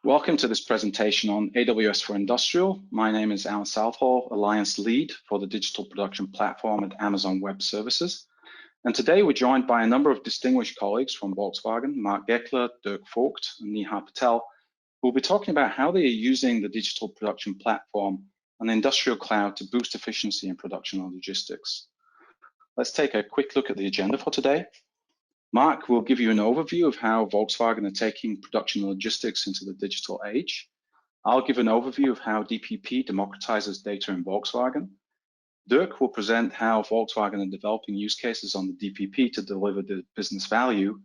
Welcome to this presentation on AWS for Industrial. My name is Alan Southall, Alliance Lead for the Digital Production Platform at Amazon Web Services. And today we're joined by a number of distinguished colleagues from Volkswagen, Mark Geckler, Dirk Vogt, and Neha Patel, who will be talking about how they are using the Digital Production Platform and the Industrial Cloud to boost efficiency in production and logistics. Let's take a quick look at the agenda for today. Mark will give you an overview of how Volkswagen are taking production and logistics into the digital age. I'll give an overview of how DPP democratizes data in Volkswagen. Dirk will present how Volkswagen are developing use cases on the DPP to deliver the business value.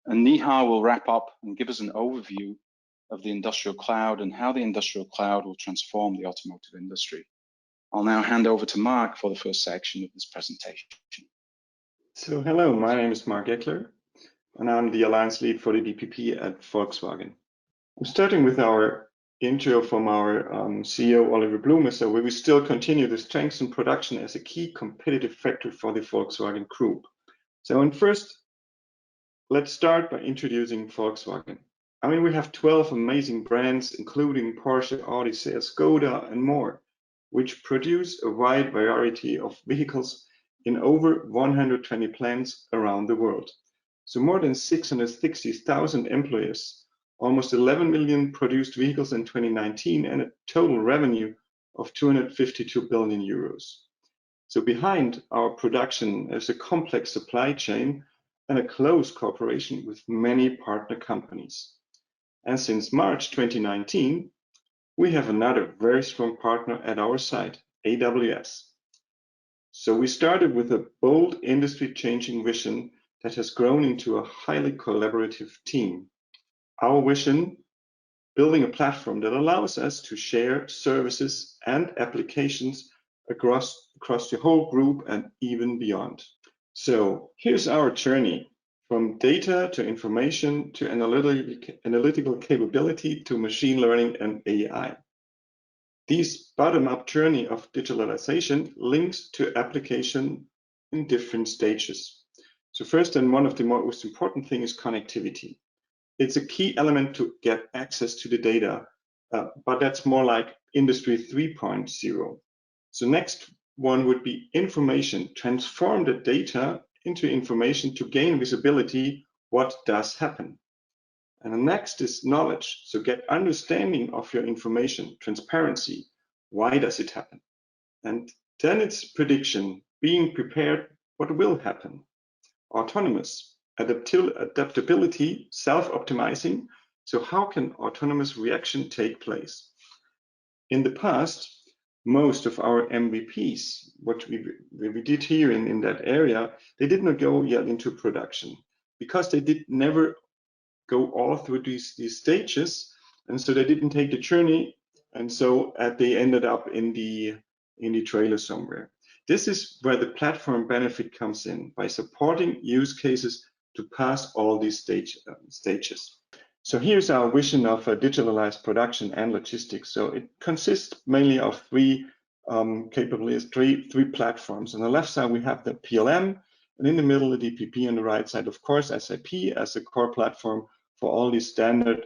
And Neha will wrap up and give us an overview of the industrial cloud and how the industrial cloud will transform the automotive industry. I'll now hand over to Mark for the first section of this presentation. So hello, my name is Mark Geckler, and I'm the Alliance Lead for the DPP at Volkswagen. I'm starting with our intro from our CEO, Oliver Blume, so we will still continue to strengthen production as a key competitive factor for the Volkswagen Group. So first, let's start by introducing Volkswagen. I mean, we have 12 amazing brands, including Porsche, Audi, Seat, Skoda, and more, which produce a wide variety of vehicles in over 120 plants around the world. So more than 660,000 employees, almost 11 million produced vehicles in 2019, and a total revenue of 252 billion euros. So behind our production is a complex supply chain and a close cooperation with many partner companies. And since March 2019, we have another very strong partner at our side, AWS. So we started with a bold industry-changing vision that has grown into a highly collaborative team. Our vision, building a platform that allows us to share services and applications across the whole group and even beyond. So here's our journey, from data to information to analytical capability to machine learning and AI. This bottom-up journey of digitalization links to application in different stages. So first, and one of the most important things is connectivity. It's a key element to get access to the data, but that's more like Industry 3.0. So next one would be information. Transform the data into information to gain visibility. What does happen? And the next is knowledge. So get understanding of your information, transparency. Why does it happen? And then it's prediction, being prepared what will happen. Autonomous, adaptability, self-optimizing. So how can autonomous reaction take place? In the past, most of our MVPs, what we did here in that area, they did not go yet into production because they did never go all through these stages, and so they didn't take the journey, and so they ended up in the trailer somewhere. This is where the platform benefit comes in, by supporting use cases to pass all these stages. So here's our vision of a digitalized production and logistics. So it consists mainly of three capabilities, three platforms. On the left side we have the PLM, and in the middle the DPP, on the right side of course SAP as a core platform for all these standard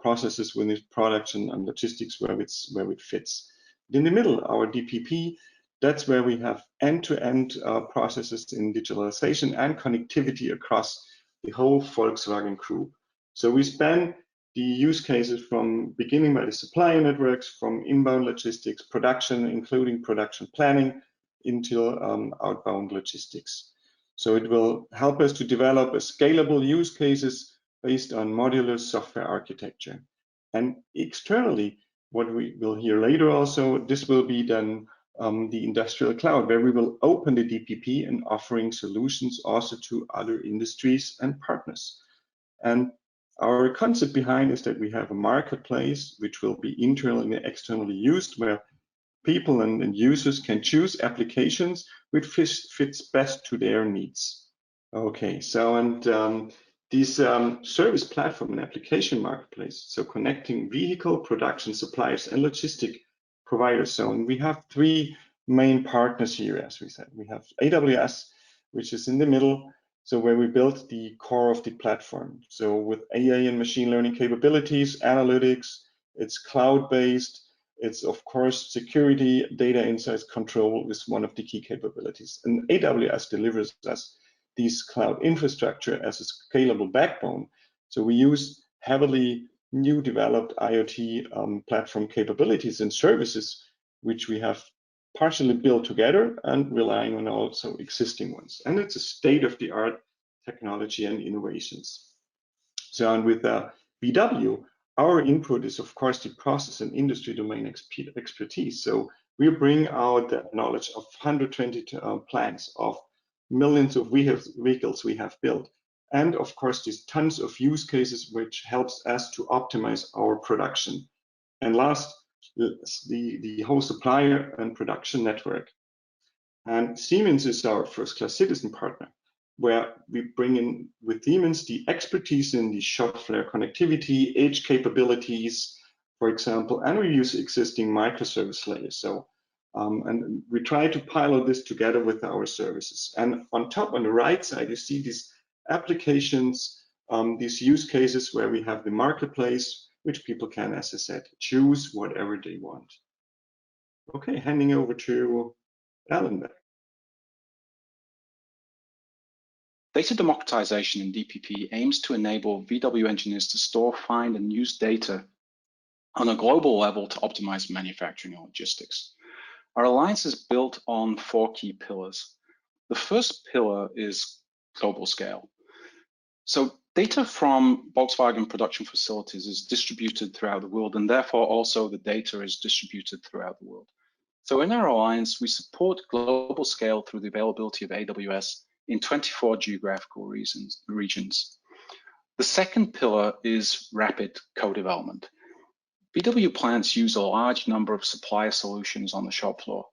processes within production and logistics where it fits. In the middle, our DPP, that's where we have end-to-end processes in digitalization and connectivity across the whole Volkswagen Group. So we span the use cases from beginning by the supplier networks, from inbound logistics, production, including production planning, into outbound logistics. So it will help us to develop a scalable use cases based on modular software architecture. And externally, what we will hear later also, this will be then the industrial cloud, where we will open the DPP and offering solutions also to other industries and partners. And our concept behind is that we have a marketplace which will be internally and externally used, where people and users can choose applications which fits best to their needs. Okay, so this service platform and application marketplace, so connecting vehicle production suppliers and logistic providers. So we have three main partners here, as we said. We have AWS, which is in the middle, So where we built the core of the platform. So with AI and machine learning capabilities, analytics, it's cloud-based. It's of course security, data insights, control is one of the key capabilities. And AWS delivers us these cloud infrastructure as a scalable backbone. So we use heavily new developed IoT platform capabilities and services, which we have partially built together and relying on also existing ones. And it's a state-of-the-art technology and innovations. So, and with VW, our input is of course the process and industry domain expertise. So we bring out the knowledge of 120 plants, of millions of vehicles we have built, and of course these tons of use cases which helps us to optimize our production. And last, the whole supplier and production network. And Siemens is our first-class citizen partner, where we bring in with Siemens the expertise in the shop floor connectivity, edge capabilities, for example, and we use existing microservice layers. So, and we try to pilot this together with our services. And on top, on the right side, you see these applications, these use cases where we have the marketplace, which people can, as I said, choose whatever they want. Okay, handing over to Alan back. Data democratization in DPP aims to enable VW engineers to store, find, and use data on a global level to optimize manufacturing and logistics. Our alliance is built on 4 key pillars. The first pillar is global scale. So data from Volkswagen production facilities is distributed throughout the world, and therefore also the data is distributed throughout the world. So in our alliance, we support global scale through the availability of AWS in 24 geographical regions. The second pillar is rapid co-development. VW plants use a large number of supplier solutions on the shop floor.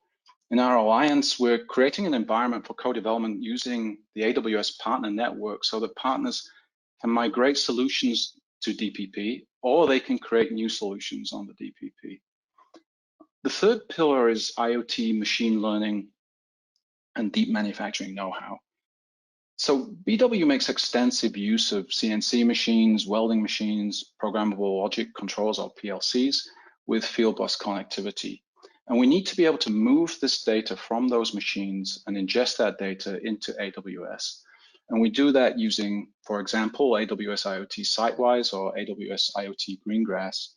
In our alliance, we're creating an environment for co-development using the AWS partner network so that partners can migrate solutions to DPP, or they can create new solutions on the DPP. The third pillar is IoT, machine learning, and deep manufacturing know-how. So VW makes extensive use of CNC machines, welding machines, programmable logic controllers or PLCs with field bus connectivity. And we need to be able to move this data from those machines and ingest that data into AWS. And we do that using, for example, AWS IoT Sitewise or AWS IoT Greengrass.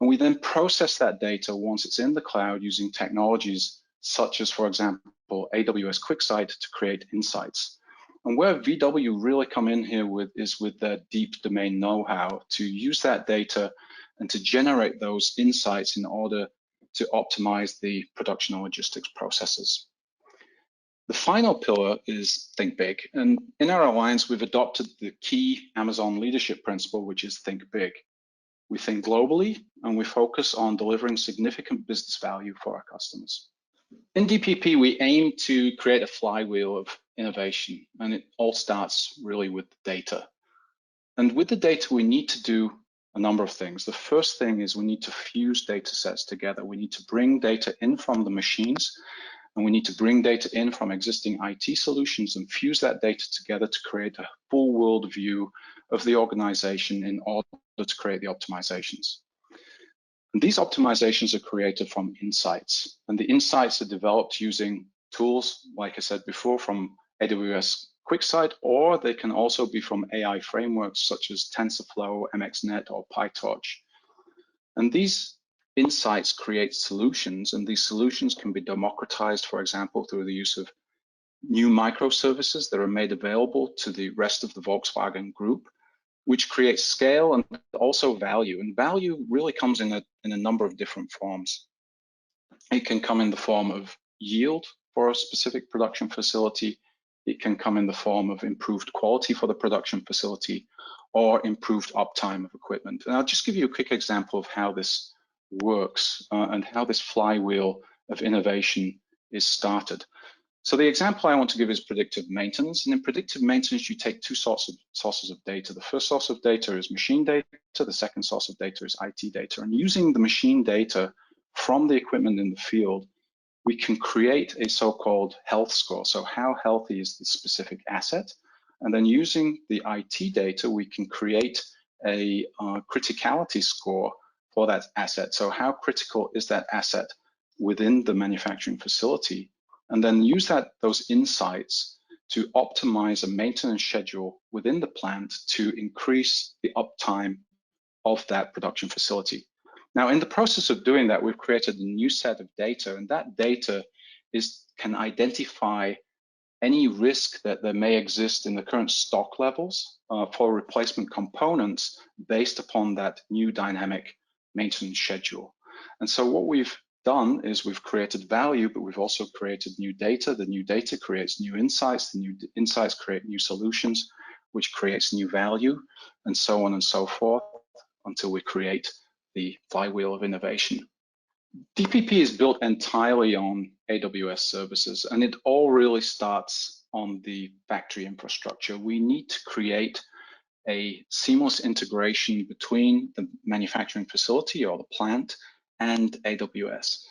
And we then process that data once it's in the cloud using technologies such as, for example, AWS QuickSight to create insights. And where VW really come in here is with their deep domain know-how to use that data and to generate those insights in order to optimize the production and logistics processes. The final pillar is think big. And in our alliance, we've adopted the key Amazon leadership principle, which is think big. We think globally, and we focus on delivering significant business value for our customers. In DPP, we aim to create a flywheel of innovation, and it all starts really with data. And with the data, we need to do a number of things. The first thing is we need to fuse data sets together. We need to bring data in from the machines, and we need to bring data in from existing IT solutions and fuse that data together to create a full world view of the organization in order to create the optimizations. And these optimizations are created from insights, and the insights are developed using tools, like I said before, from AWS QuickSight, or they can also be from AI frameworks such as TensorFlow, MXNet, or PyTorch. And these insights create solutions, and these solutions can be democratized, for example, through the use of new microservices that are made available to the rest of the Volkswagen Group, which creates scale and also value. And value really comes in a number of different forms. It can come in the form of yield for a specific production facility. It can come in the form of improved quality for the production facility or improved uptime of equipment. And I'll just give you a quick example of how this works and how this flywheel of innovation is started. So the example I want to give is predictive maintenance. And in predictive maintenance, you take two sources of data. The first source of data is machine data. The second source of data is IT data. And using the machine data from the equipment in the field, we can create a so-called health score. So how healthy is the specific asset? And then using the IT data, we can create a criticality score for that asset. So how critical is that asset within the manufacturing facility? And then use those insights to optimize a maintenance schedule within the plant to increase the uptime of that production facility. Now, in the process of doing that, we've created a new set of data, and that data can identify any risk that there may exist in the current stock levels for replacement components based upon that new dynamic maintenance schedule. And so what we've done is we've created value, but we've also created new data. The new data creates new insights. The new insights create new solutions, which creates new value, and so on and so forth, until we create the flywheel of innovation. DPP is built entirely on AWS services, and it all really starts on the factory infrastructure. We need to create a seamless integration between the manufacturing facility or the plant and AWS.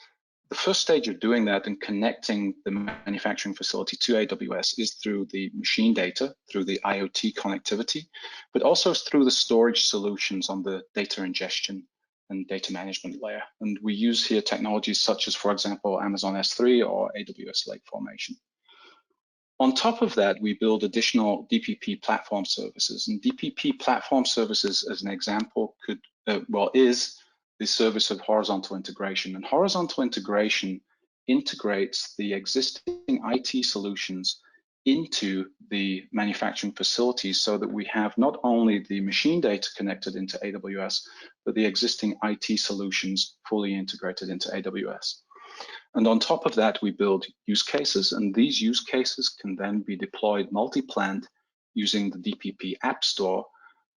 The first stage of doing that and connecting the manufacturing facility to AWS is through the machine data, through the IoT connectivity, but also through the storage solutions on the data ingestion and data management layer. And we use here technologies such as, for example, Amazon S3 or AWS Lake Formation. On top of that, we build additional DPP platform services. And DPP platform services, as an example, is the service of horizontal integration. And horizontal integration integrates the existing IT solutions into the manufacturing facilities so that we have not only the machine data connected into AWS, but the existing IT solutions fully integrated into AWS. And on top of that, we build use cases, and these use cases can then be deployed multi-plant using the DPP App Store,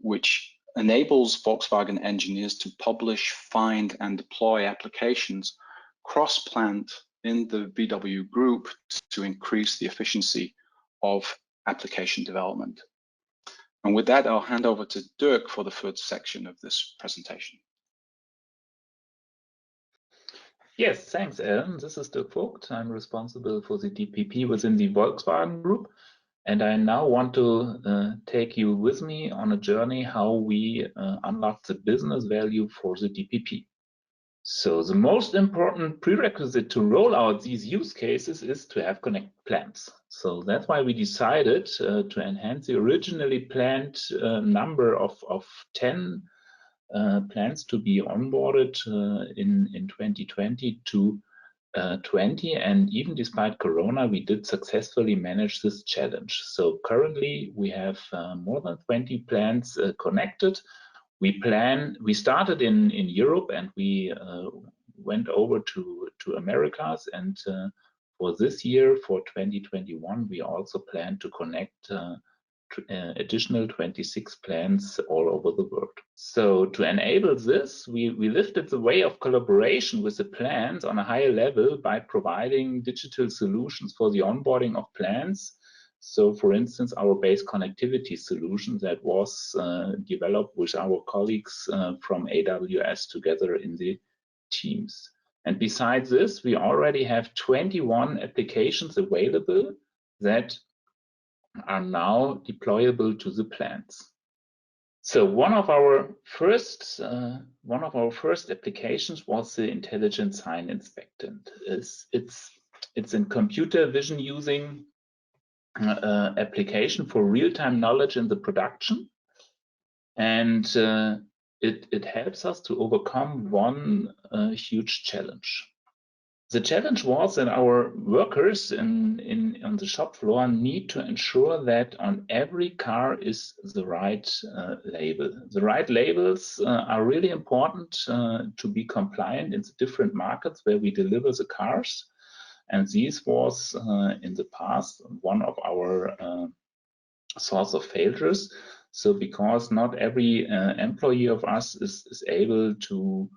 which enables Volkswagen engineers to publish, find, and deploy applications cross-plant in the VW group to increase the efficiency of application development. And with that, I'll hand over to Dirk for the third section of this presentation. Yes, thanks, Alan. This is Dirk Vogt. I'm responsible for the DPP within the Volkswagen Group. And I now want to take you with me on a journey how we unlock the business value for the DPP. So the most important prerequisite to roll out these use cases is to have connected plants. So that's why we decided to enhance the originally planned number of 10 plans to be onboarded in 2020 to 20, and even despite Corona, we did successfully manage this challenge. So currently we have more than 20 plans connected. We started in Europe, and we went over to Americas, and for this year, for 2021, we also plan to connect additional 26 plants all over the world. So to enable this, we lifted the way of collaboration with the plants on a higher level by providing digital solutions for the onboarding of plants. So for instance, our base connectivity solution that was developed with our colleagues from AWS together in the teams. And besides this, we already have 21 applications available that are now deployable to the plants. So one of our first applications was the intelligent sign Inspectant. It's in computer vision using application for real-time knowledge in the production, and it helps us to overcome one huge challenge. The challenge was that our workers on the shop floor need to ensure that on every car is the right label. The right labels are really important to be compliant in the different markets where we deliver the cars. And this was in the past one of our source of failures. So because not every employee of us is able to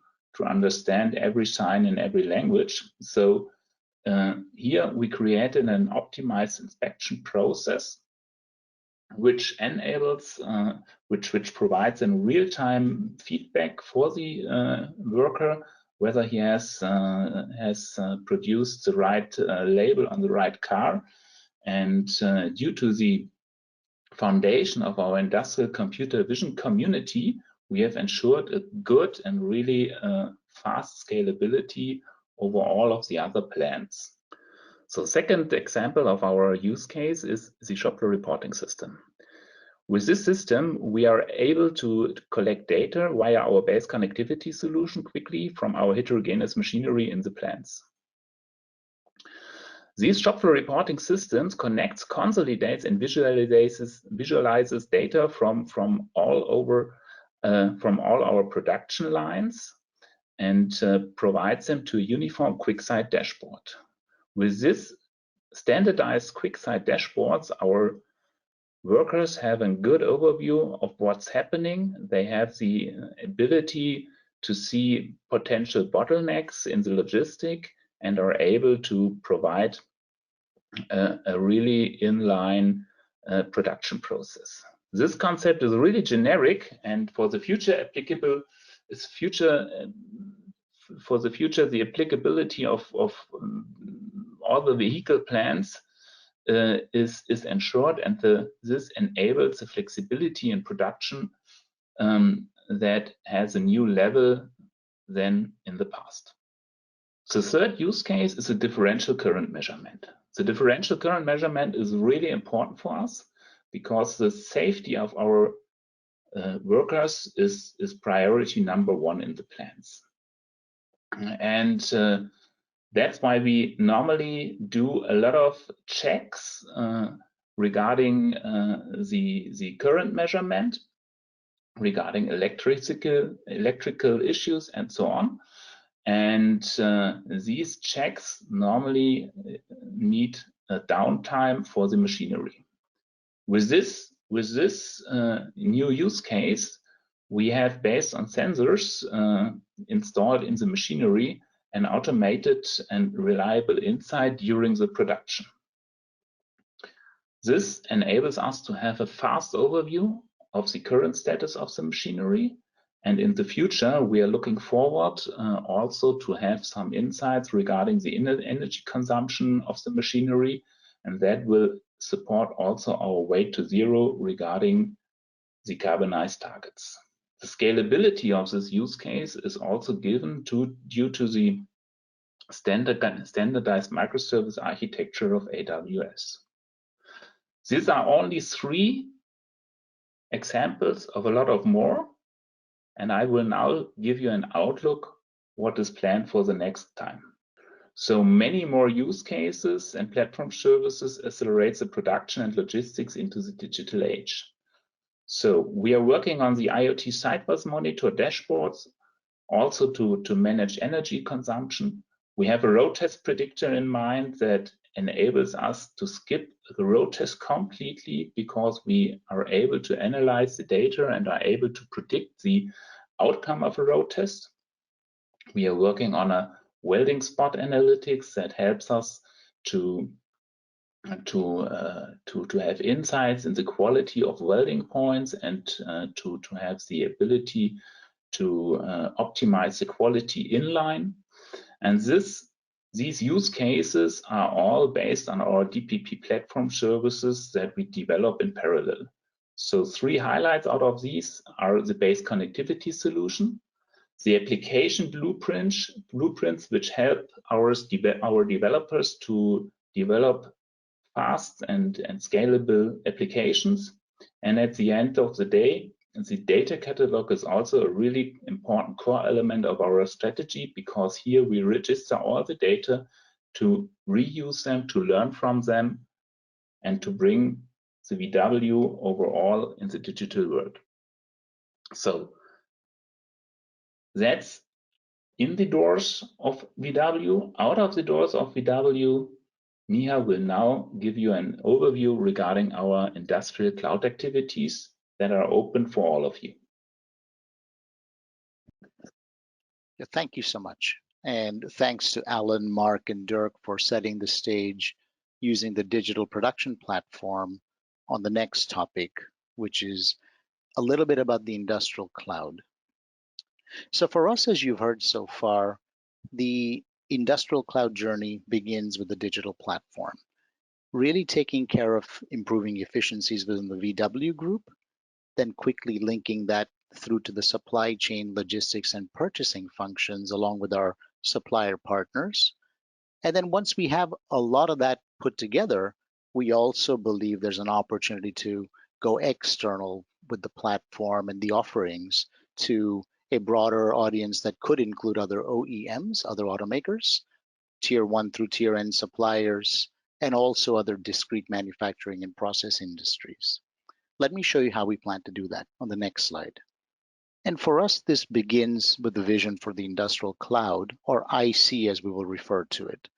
understand every sign in every language. So here we created an optimized inspection process, which enables, which provides a real-time feedback for the worker whether he has produced the right label on the right car. And due to the foundation of our industrial computer vision community, we have ensured a good and really fast scalability over all of the other plants. So second example of our use case is the shop floor reporting system. With this system, we are able to collect data via our base connectivity solution quickly from our heterogeneous machinery in the plants. These shop floor reporting systems connects, consolidates, and visualizes data from all our production lines and provides them to a uniform QuickSight dashboard. With this standardized QuickSight dashboards, our workers have a good overview of what's happening. They have the ability to see potential bottlenecks in the logistic and are able to provide a really inline production process. This concept is really generic, and for the future applicable is for the future the applicability of all the vehicle plants is ensured, and this enables the flexibility in production that has a new level than in the past. The third use case is a differential current measurement. The differential current measurement is really important for us because the safety of our workers is priority number one in the plants. And that's why we normally do a lot of checks regarding the current measurement, regarding electrical issues and so on. And these checks normally need a downtime for the machinery. With this new use case, we have, based on sensors installed in the machinery, an automated and reliable insight during the production. This enables us to have a fast overview of the current status of the machinery. And in the future, we are looking forward also to have some insights regarding the energy consumption of the machinery, and that will support also our way to zero regarding the carbonized targets. The scalability of this use case is also given due to the standardized microservice architecture of AWS. These are only 3 examples of a lot of more. And I will now give you an outlook what is planned for the next time. So many more use cases and platform services accelerate the production and logistics into the digital age. So we are working on the IoT site bus monitor dashboards, also to manage energy consumption. We have a road test predictor in mind that enables us to skip the road test completely because we are able to analyze the data and are able to predict the outcome of a road test. We are working on a welding spot analytics that helps us to have insights in the quality of welding points and to have the ability to optimize the quality inline. And these use cases are all based on our DPP platform services that we develop in parallel. So 3 highlights out of these are the base connectivity solution, the application blueprints which help our developers to develop fast and scalable applications. And at the end of the day, the data catalog is also a really important core element of our strategy, because here we register all the data to reuse them, to learn from them, and to bring the VW overall in the digital world. So that's in the doors of VW. Out of the doors of VW, Miha will now give you an overview regarding our industrial cloud activities that are open for all of you. Yeah, thank you so much. And thanks to Alan, Mark, and Dirk for setting the stage using the digital production platform on the next topic, which is a little bit about the industrial cloud. So for us, as you've heard so far, the industrial cloud journey begins with the digital platform. really taking care of improving efficiencies within the VW group, then quickly linking that through to the supply chain, logistics, and purchasing functions along with our supplier partners. And then once we have a lot of that put together, we also believe there's an opportunity to go external with the platform and the offerings to a broader audience that could include other OEMs, other automakers, tier 1 through tier N suppliers, and also other discrete manufacturing and process industries. Let me show you how we plan to do that on the next slide. And for us, this begins with the vision for the industrial cloud, or IC as we will refer to it.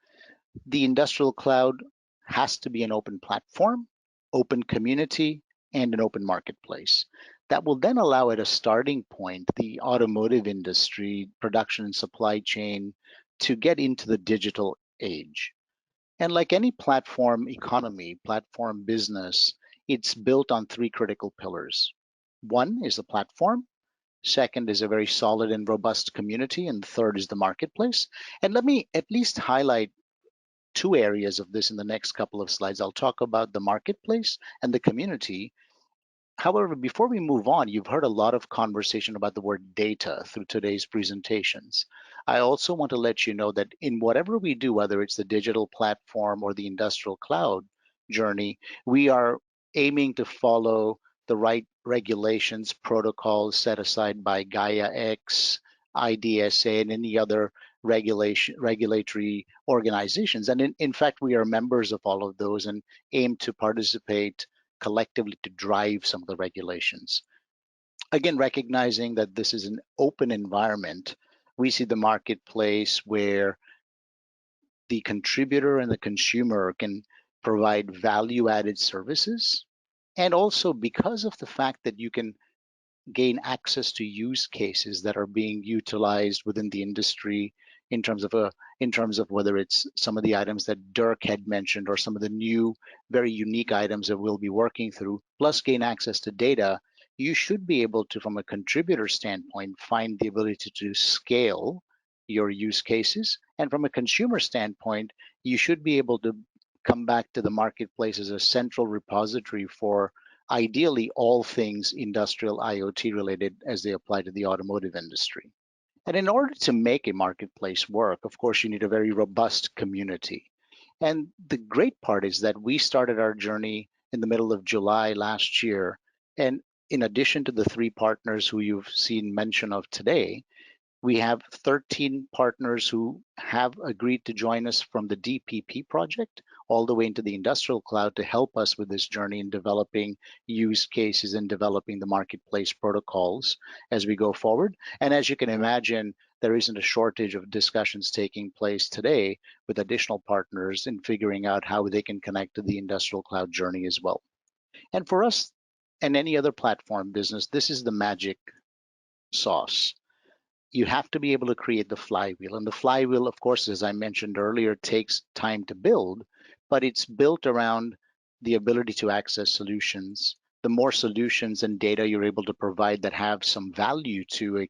The industrial cloud has to be an open platform, open community, and an open marketplace. That will then allow at a starting point the automotive industry, production and supply chain to get into the digital age. And like any platform economy, platform business, it's built on three critical pillars. One is the platform. Second is a very solid and robust community. And third is the marketplace. And let me at least highlight two areas of this in the next couple of slides. I'll talk about the marketplace and the community. However, before we move on, you've heard a lot of conversation about the word data through today's presentations. I also want to let you know that in whatever we do, whether it's the digital platform or the industrial cloud journey, we are aiming to follow the right regulations, protocols set aside by Gaia-X, IDSA, and any other regulatory organizations. And in fact, we are members of all of those and aim to participate collectively to drive some of the regulations. Again, recognizing that this is an open environment, we see the marketplace where the contributor and the consumer can provide value-added services. And also because of the fact that you can gain access to use cases that are being utilized within the industry in terms of whether it's some of the items that Dirk had mentioned or some of the new, very unique items that we'll be working through, plus gain access to data, you should be able to, from a contributor standpoint, find the ability to scale your use cases. And from a consumer standpoint, you should be able to come back to the marketplace as a central repository for ideally all things industrial IoT related as they apply to the automotive industry. And in order to make a marketplace work, of course, you need a very robust community. And the great part is that we started our journey in the middle of July last year. And in addition to the three partners who you've seen mention of today, we have 13 partners who have agreed to join us from the DPP project all the way into the industrial cloud to help us with this journey in developing use cases and developing the marketplace protocols as we go forward. And as you can imagine, there isn't a shortage of discussions taking place today with additional partners in figuring out how they can connect to the industrial cloud journey as well. And for us and any other platform business, this is the magic sauce. You have to be able to create the flywheel. And the flywheel, of course, as I mentioned earlier, takes time to build, but it's built around the ability to access solutions. The more solutions and data you're able to provide that have some value to a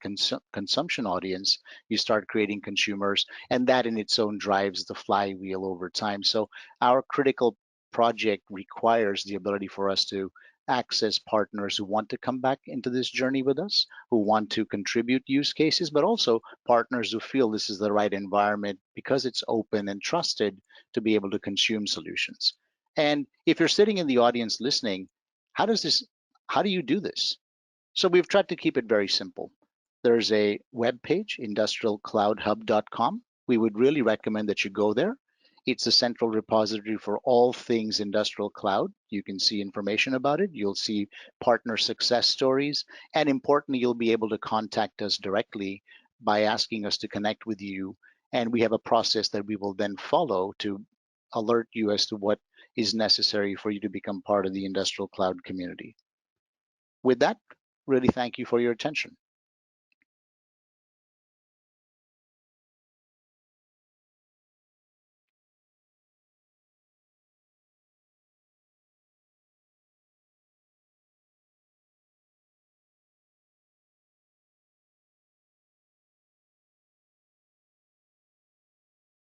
consumption audience, you start creating consumers, and that in its own drives the flywheel over time. So our critical project requires the ability for us to access partners who want to come back into this journey with us, who want to contribute use cases, but also partners who feel this is the right environment because it's open and trusted to be able to consume solutions. And if you're sitting in the audience listening, how do you do this? So we've tried to keep it very simple. There's a web page, industrialcloudhub.com. We would really recommend that you go there. It's a central repository for all things industrial cloud. You can see information about it. You'll see partner success stories. And importantly, you'll be able to contact us directly by asking us to connect with you. And we have a process that we will then follow to alert you as to what is necessary for you to become part of the industrial cloud community. With that, really thank you for your attention.